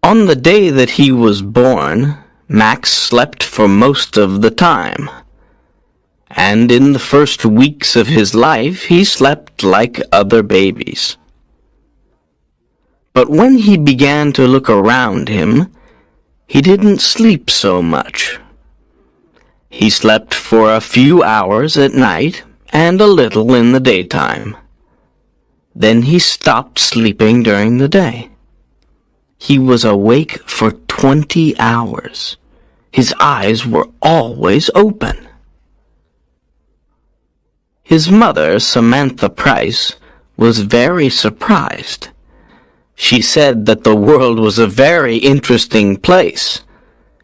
On the day that he was born, Max slept for most of the time. And in the first weeks of his life, he slept like other babies. But when he began to look around him, he didn't sleep so much. He slept for a few hours at night and a little in the daytime. Then he stopped sleeping during the day. He was awake for 20 hours. His eyes were always open. His mother, Samantha Price, was very surprised. She said that the world was a very interesting place,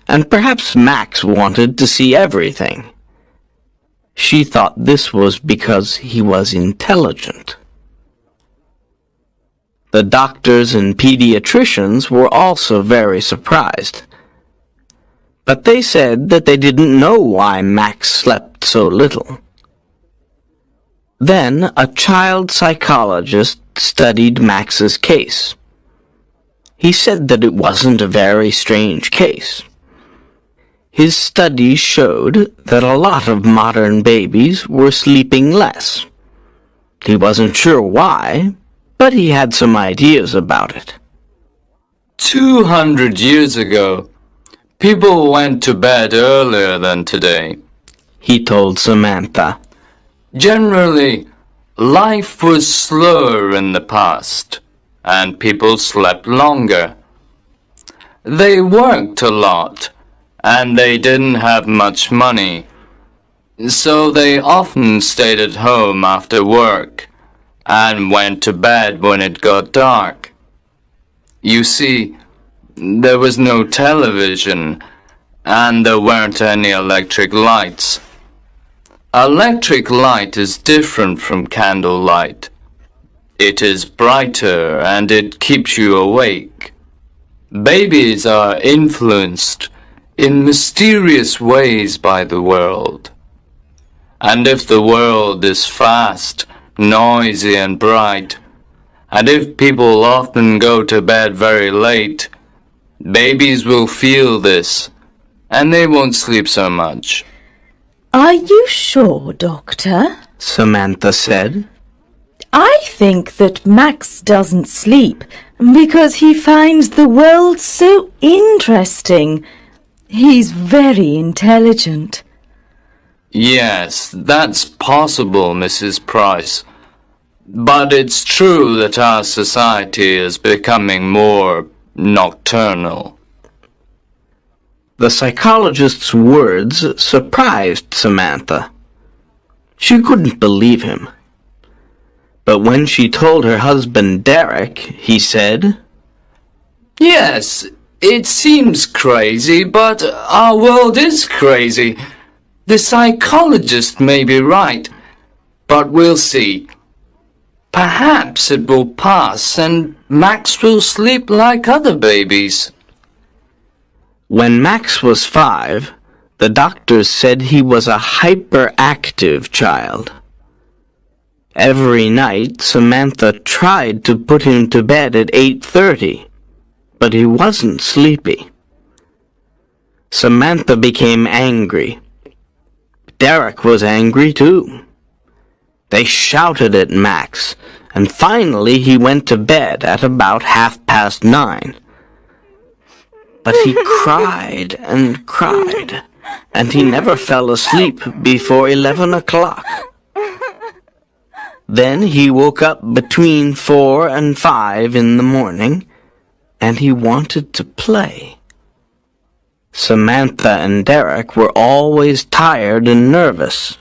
and perhaps Max wanted to see everything. She thought this was because he was intelligent. The doctors and pediatricians were also very surprised, but they said that they didn't know why Max slept so little. Then a child psychologist studied Max's case. He said that it wasn't a very strange case. His studies showed that a lot of modern babies were sleeping less. He wasn't sure why, but he had some ideas about it. 200 years ago, people went to bed earlier than today, he told Samantha. Generally, life was slower in the past, and people slept longer. They worked a lot, and they didn't have much money, so they often stayed at home after work and went to bed when it got dark. You see, there was no television, and there weren't any electric lights. Electric light is different from candlelight. It is brighter and it keeps you awake. Babies are influenced in mysterious ways by the world. And if the world is fast, noisy and bright, and if people often go to bed very late, babies will feel this, and they won't sleep so much. Are you sure, Doctor? Samantha said. I think that Max doesn't sleep because he finds the world so interesting. He's very intelligent. Yes, that's possible, Mrs. Price. But it's true that our society is becoming more nocturnal. The psychologist's words surprised Samantha. She couldn't believe him. But when she told her husband Derek, he said, Yes, it seems crazy, but our world is crazy. The psychologist may be right, but we'll see. Perhaps it will pass and Max will sleep like other babies. When Max was 5, the doctors said he was a hyperactive child. Every night, Samantha tried to put him to bed at 8:30, but he wasn't sleepy. Samantha became angry. Derek was angry too. They shouted at Max, and finally he went to bed at about 9:30. But he cried and cried, and he never fell asleep before 11 o'clock. Then he woke up between 4 and 5 in the morning, and he wanted to play. Samantha and Derek were always tired and nervous.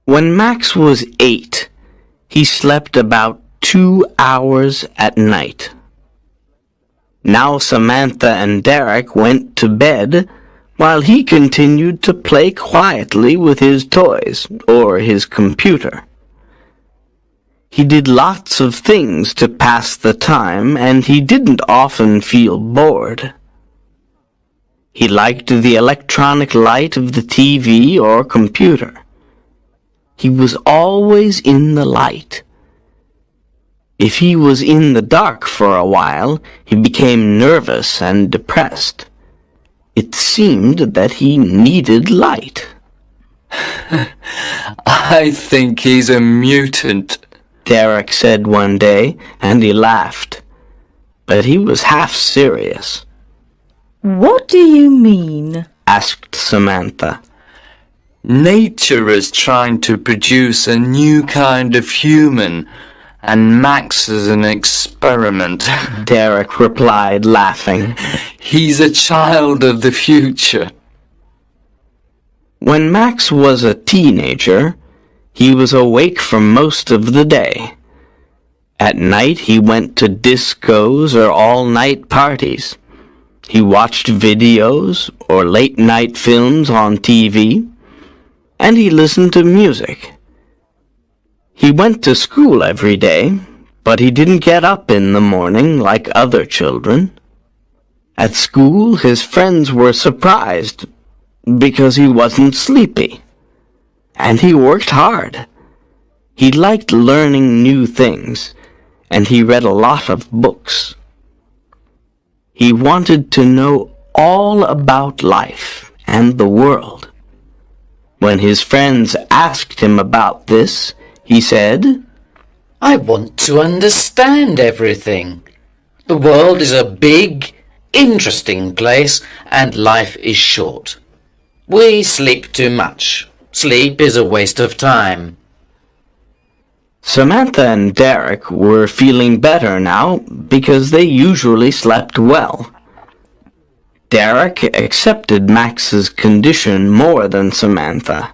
When Max was 8, he slept about 2 hours at night. Now Samantha and Derek went to bed while he continued to play quietly with his toys or his computer. He did lots of things to pass the time, and he didn't often feel bored. He liked the electronic light of the TV or computer. He was always in the light. If he was in the dark for a while, he became nervous and depressed. It seemed that he needed light. I think he's a mutant, Derek said one day, and he laughed. But he was half serious. What do you mean? Asked Samantha. Nature is trying to produce a new kind of human, and Max is an experiment. Derek replied, laughing. He's a child of the future. When Max was a teenager, he was awake for most of the day. At night he went to discos or all-night parties. He watched videos or late-night films on TV, and he listened to music. He went to school every day, but he didn't get up in the morning like other children. At school, his friends were surprised because he wasn't sleepy. And he worked hard. He liked learning new things, and he read a lot of books. He wanted to know all about life and the world. When his friends asked him about this, he said, I want to understand everything. The world is a big, interesting place, and life is short. We sleep too much. Sleep is a waste of time. Samantha and Derek were feeling better now because they usually slept well. Derek accepted Max's condition more than Samantha.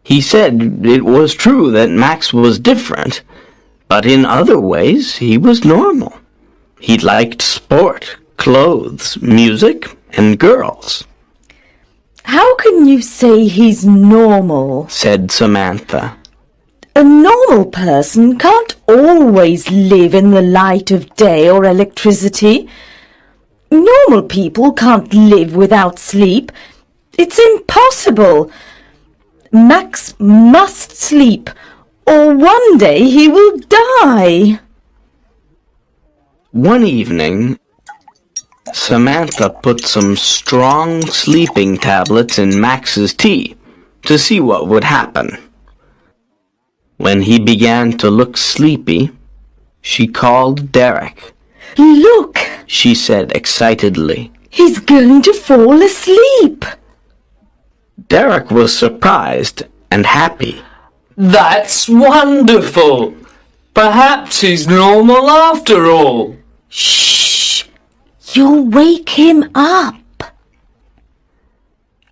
He said it was true that Max was different, but in other ways he was normal. He liked sport, clothes, music, and girls. How can you say he's normal? Said Samantha. A normal person can't always live in the light of day or electricity. Normal people can't live without sleep. It's impossible. Max must sleep, or one day he will die. One evening, Samantha put some strong sleeping tablets in Max's tea to see what would happen. When he began to look sleepy, she called Derek. Look, She said excitedly. he's going to fall asleep. Derek was surprised and happy. That's wonderful! Perhaps he's normal after all. Shh! You'll wake him up.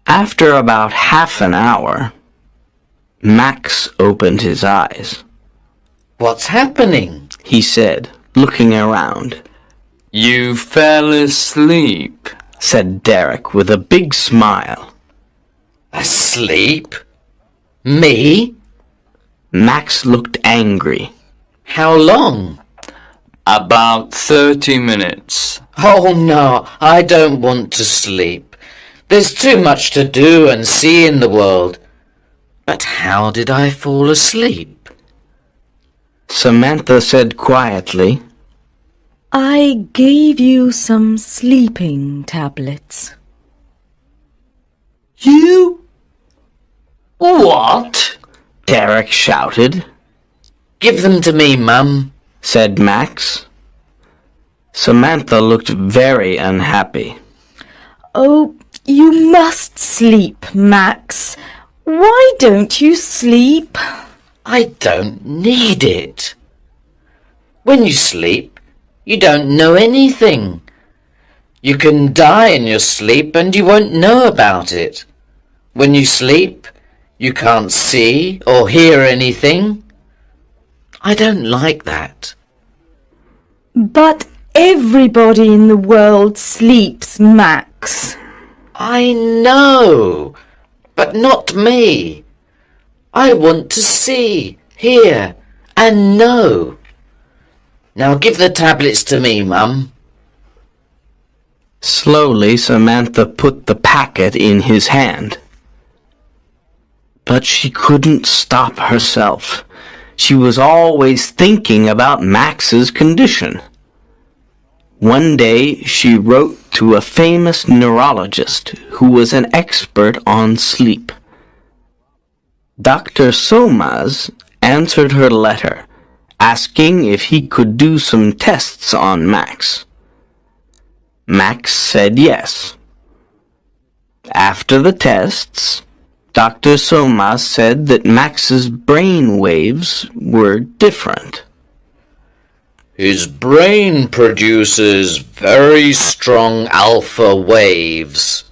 After about half an hour, Max opened his eyes. What's happening? He said, looking around. You fell asleep. Said Derek with a big smile. Asleep? Me? Max looked angry. How long? About 30 minutes. Oh no, I don't want to sleep. There's too much to do and see in the world. But how did I fall asleep? Samantha said quietly. I gave you some sleeping tablets. You? What? Derek shouted. Give them to me, Mum. Said Max. Samantha looked very unhappy. Oh, you must sleep, Max. Why don't you sleep? I don't need it. When you sleep, you don't know anything. You can die in your sleep and you won't know about it. When you sleep, you can't see or hear anything. I don't like that. But everybody in the world sleeps, Max. I know, but not me. I want to see, hear, and know. Now give the tablets to me, Mum. Slowly, Samantha put the packet in his hand. But she couldn't stop herself. She was always thinking about Max's condition. One day she wrote to a famous neurologist who was an expert on sleep. Dr. Somas answered her letter, asking if he could do some tests on Max. Max said yes. After the tests, Dr. Somas said that Max's brain waves were different. His brain produces very strong alpha waves,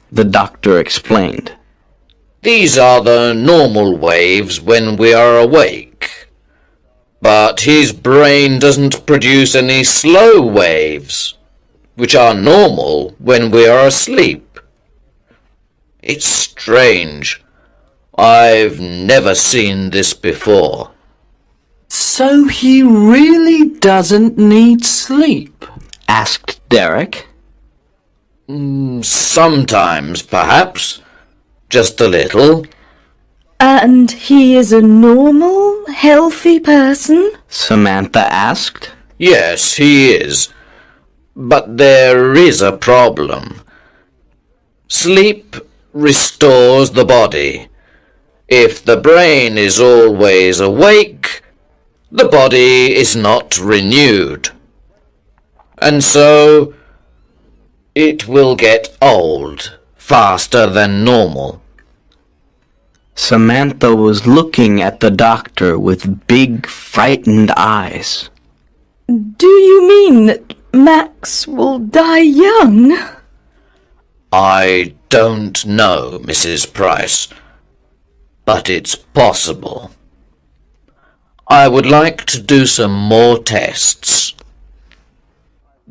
The doctor explained. These are the normal waves when we are awake. But his brain doesn't produce any slow waves, which are normal when we are asleep. It's strange. I've never seen this before. So he really doesn't need sleep? Asked Derek. Sometimes, perhaps. Just a little. And he is a normal, healthy person? Samantha asked. Yes, he is. But there is a problem. Sleep restores the body. If the brain is always awake, the body is not renewed. And so it will get old faster than normal. Samantha was looking at the doctor with big, frightened eyes. Do you mean that Max will die young? I don't know, Mrs. Price, but it's possible. I would like to do some more tests.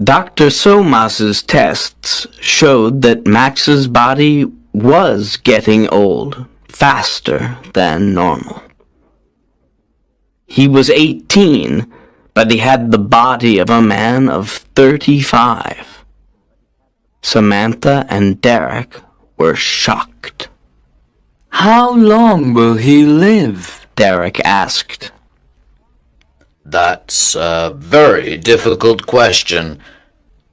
Dr. Somas's tests showed that Max's body was getting old faster than normal. He was 18, but he had the body of a man of 35. Samantha and Derek were shocked. How long will he live? Derek asked. That's a very difficult question,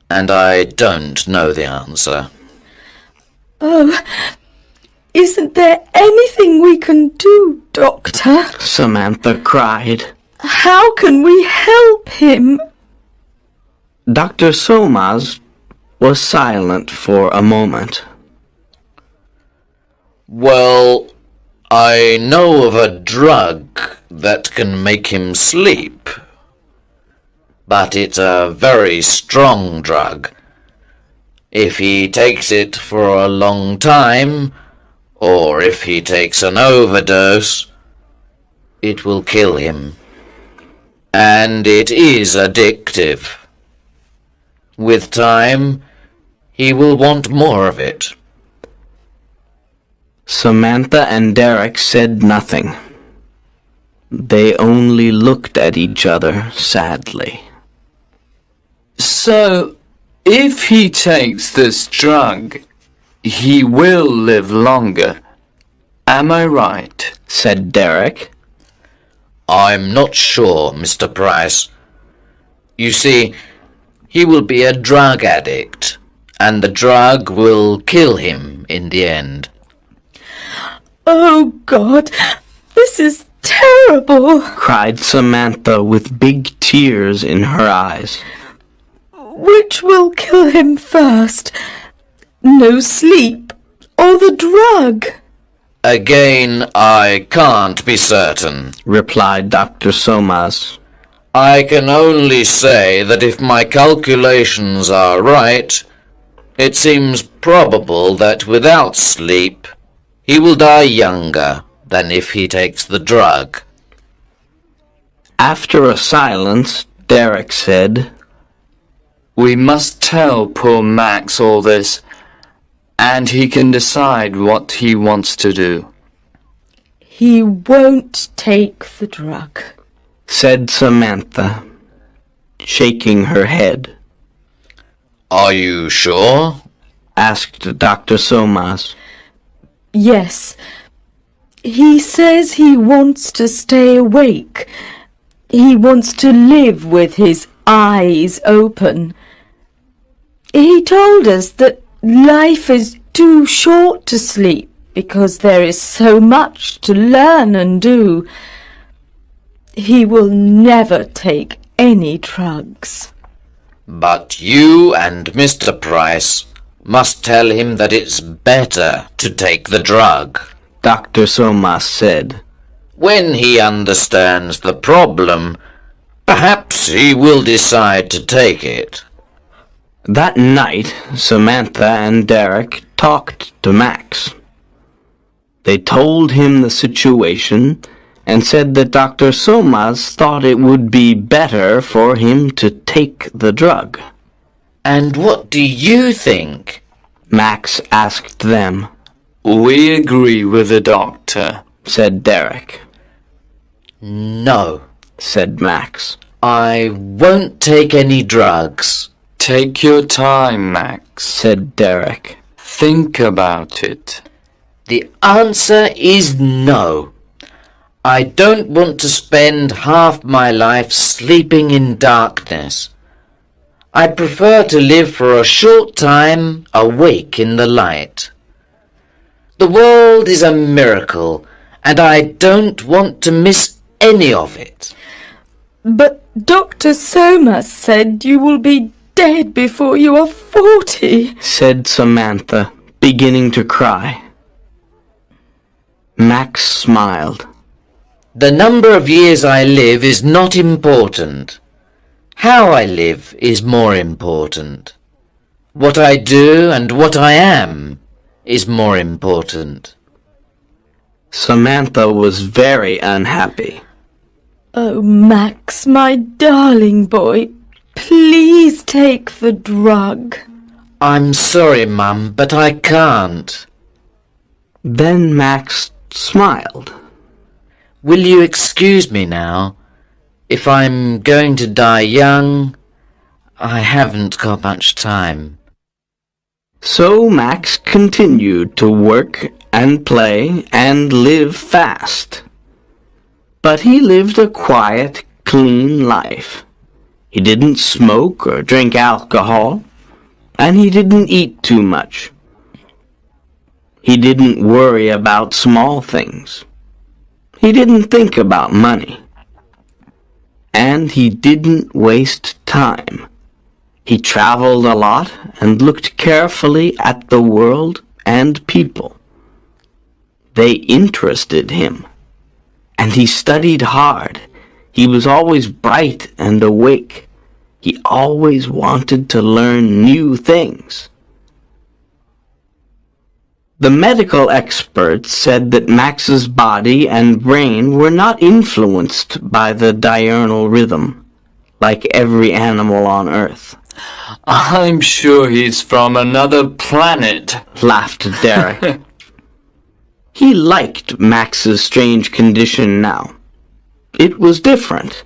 and I don't know the answer. Oh, isn't there anything we can do, Doctor? Samantha cried. How can we help him? Dr. Somas was silent for a moment. Well, I know of a drug that can make him sleep. But it's a very strong drug. If he takes it for a long time, or if he takes an overdose, it will kill him. And it is addictive. With time, he will want more of it. Samantha and Derek said nothing. They only looked at each other sadly. So, if he takes this drug, he will live longer. Am I right? Said Derek. I'm not sure, Mr. Price. You see, he will be a drug addict, and the drug will kill him in the end. Oh, God, this is terrible. Cried Samantha with big tears in her eyes. Which will kill him first? No sleep or the drug? Again, I can't be certain. Replied Dr. Somas. I can only say that if my calculations are right, it seems probable that without sleep, he will die younger than if he takes the drug. After a silence, Derek said, We must tell poor Max all this, and he can decide what he wants to do. He won't take the drug. said Samantha, shaking her head. Are you sure? Asked Dr. Somas. Yes, He says he wants to stay awake. He wants to live with his eyes open. He told us that life is too short to sleep because there is so much to learn and do. He will never take any drugs. But you and Mr. Price must tell him that it's better to take the drug. Dr. Somas said. When he understands the problem, perhaps he will decide to take it. That night, Samantha and Derek talked to Max. They told him the situation and said that Dr. Somas thought it would be better for him to take the drug. And what do you think? Max asked them. We agree with the doctor, said Derek. No, said Max. I won't take any drugs. Take your time, Max, said Derek. Think about it. The answer is no. I don't want to spend half my life sleeping in darkness. I prefer to live for a short time awake in the light. The world is a miracle, and I don't want to miss any of it. But Dr. Somas said you will be dead before you are 40, said Samantha, beginning to cry. Max smiled. The number of years I live is not important. How I live is more important. What I do and what I am is more important. Samantha was very unhappy. Oh, Max, my darling boy, please take the drug. I'm sorry, Mum, but I can't. Then Max smiled. Will you excuse me now? If I'm going to die young, I haven't got much time. So Max continued to work and play and live fast. But he lived a quiet, clean life. He didn't smoke or drink alcohol, and he didn't eat too much. He didn't worry about small things. He didn't think about money. And he didn't waste time. He traveled a lot and looked carefully at the world and people. They interested him, and he studied hard. He was always bright and awake. He always wanted to learn new things. The medical experts said that Max's body and brain were not influenced by the diurnal rhythm, like every animal on Earth. I'm sure he's from another planet, laughed Derek. He liked Max's strange condition now. It was different.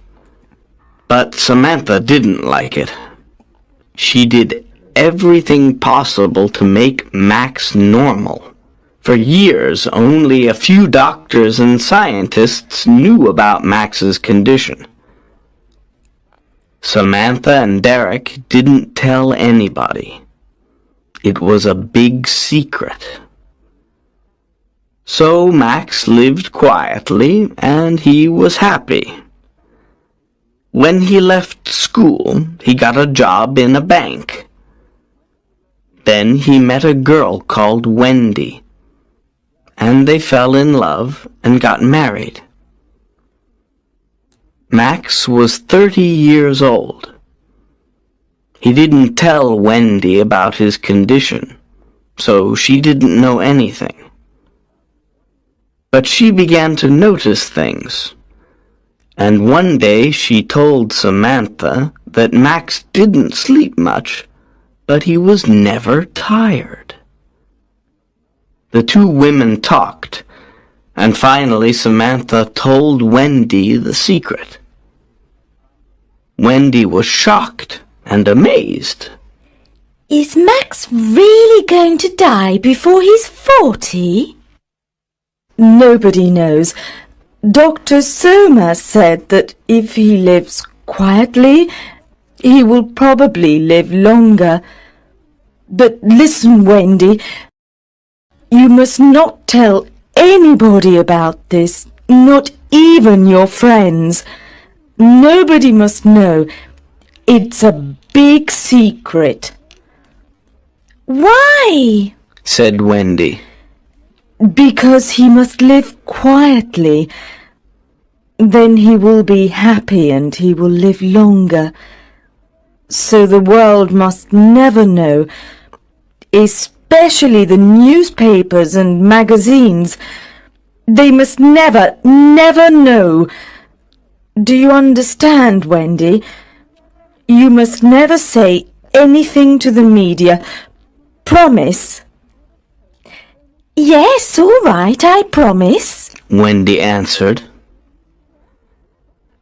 But Samantha didn't like it. She did everything possible to make Max normal. For years, only a few doctors and scientists knew about Max's condition. Samantha and Derek didn't tell anybody. It was a big secret. So Max lived quietly, and he was happy. When he left school, he got a job in a bank. Then he met a girl called Wendy, and they fell in love and got married. Max was 30 years old. He didn't tell Wendy about his condition, so she didn't know anything. But she began to notice things, and one day she told Samantha that Max didn't sleep much, but he was never tired. The two women talked, and finally Samantha told Wendy the secret. Wendy was shocked and amazed. Is Max really going to die before he's 40? Nobody knows. Dr. Soma said that if he lives quietly, he will probably live longer. But listen, Wendy, you must not tell anybody about this, not even your friends. Nobody must know. It's a big secret. Why? said Wendy. Because he must live quietly. Then he will be happy and he will live longer. So the world must never know, especially the newspapers and magazines. They must never, never know. Do you understand, Wendy? You must never say anything to the media. Promise? Yes, all right, I promise, Wendy answered.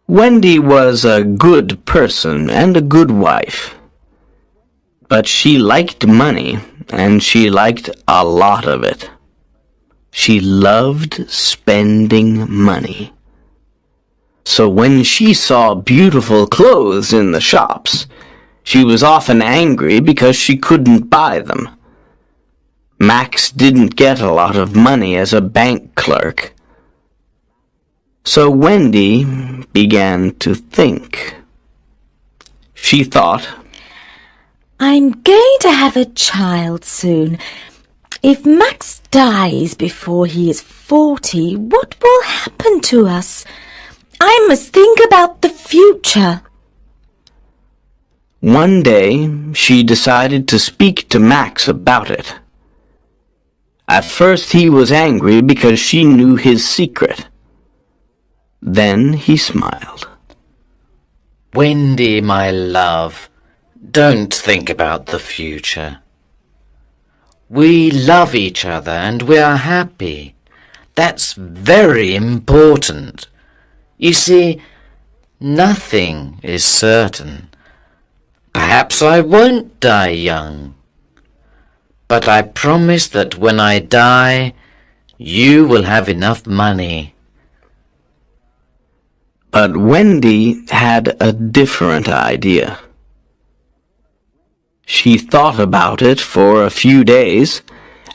Wendy was a good person and a good wife. But she liked money, and she liked a lot of it. She loved spending money. So when she saw beautiful clothes in the shops, she was often angry because she couldn't buy them. Max didn't get a lot of money as a bank clerk. So Wendy began to think. She thought, I'm going to have a child soon. If Max dies before he is 40, what will happen to us? I must think about the future. One day she decided to speak to Max about it. At first he was angry because she knew his secret. Then he smiled. Wendy, my love, don't think about the future. We love each other and we are happy. That's very important. You see, nothing is certain. Perhaps I won't die young. But I promise that when I die, you will have enough money. But Wendy had a different idea. She thought about it for a few days,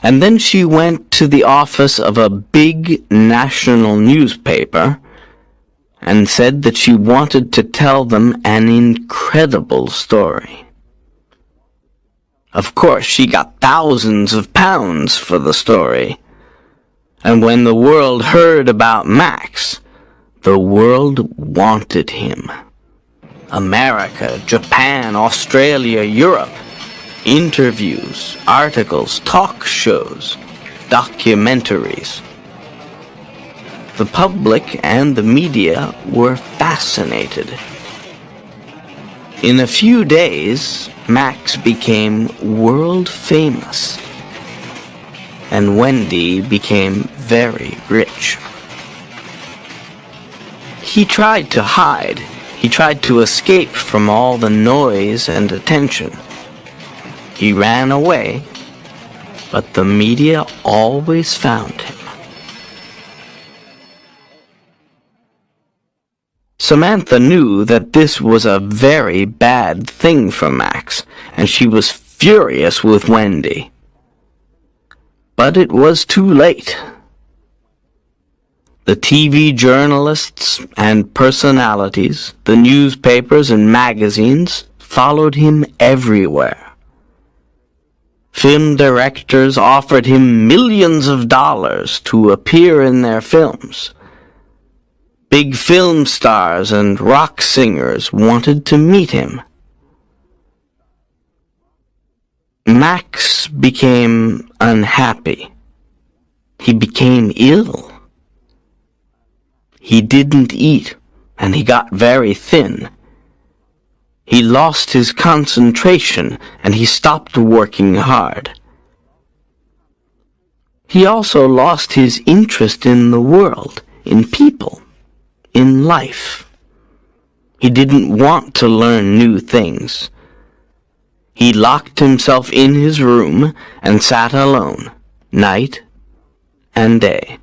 and then she went to the office of a big national newspaper and said that she wanted to tell them an incredible story. Of course, she got thousands of pounds for the story. And when the world heard about Max, the world wanted him. America, Japan, Australia, Europe. Interviews, articles, talk shows, documentaries. The public and the media were fascinated. In a few days, Max became world famous, and Wendy became very rich. He tried to hide. He tried to escape from all the noise and attention. He ran away, but the media always found him. Samantha knew that this was a very bad thing for Max, and she was furious with Wendy. But it was too late. The TV journalists and personalities, the newspapers and magazines followed him everywhere. Film directors offered him millions of dollars to appear in their films. Big film stars and rock singers wanted to meet him. Max became unhappy. He became ill. He didn't eat, and he got very thin. He lost his concentration, and he stopped working hard. He also lost his interest in the world, in people, in life. He didn't want to learn new things. He locked himself in his room and sat alone, night and day.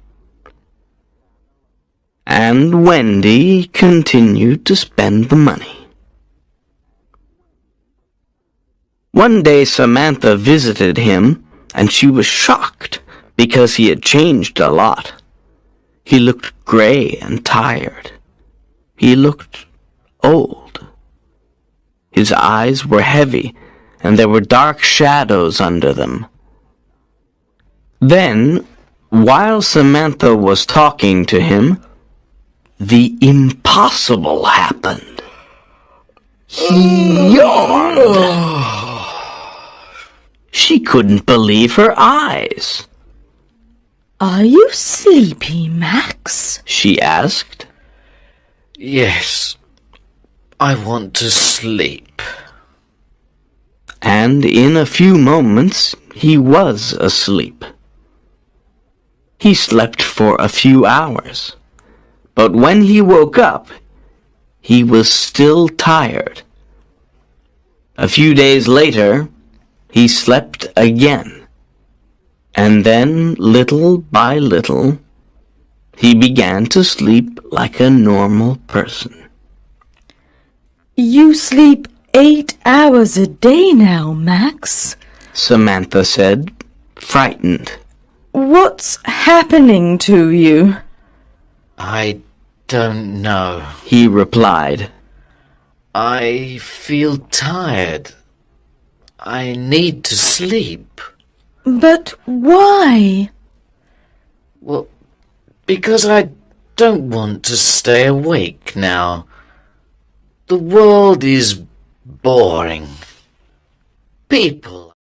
And Wendy continued to spend the money. One day Samantha visited him, and she was shocked because he had changed a lot. He looked gray and tired. He looked old. His eyes were heavy, and there were dark shadows under them. Then, while Samantha was talking to him, the impossible happened. He yawned. She couldn't believe her eyes. Are you sleepy, Max? She asked. Yes, I want to sleep. And in a few moments he was asleep. He slept for a few hours, but when he woke up, he was still tired. A few days later, he slept again, and then, little by little, he began to sleep like a normal person. You sleep 8 hours a day now, Max, Samantha said, frightened. What's happening to you? I don't know. He replied. I feel tired. I need to sleep. But why? Well, because I don't want to stay awake now. The world is boring. People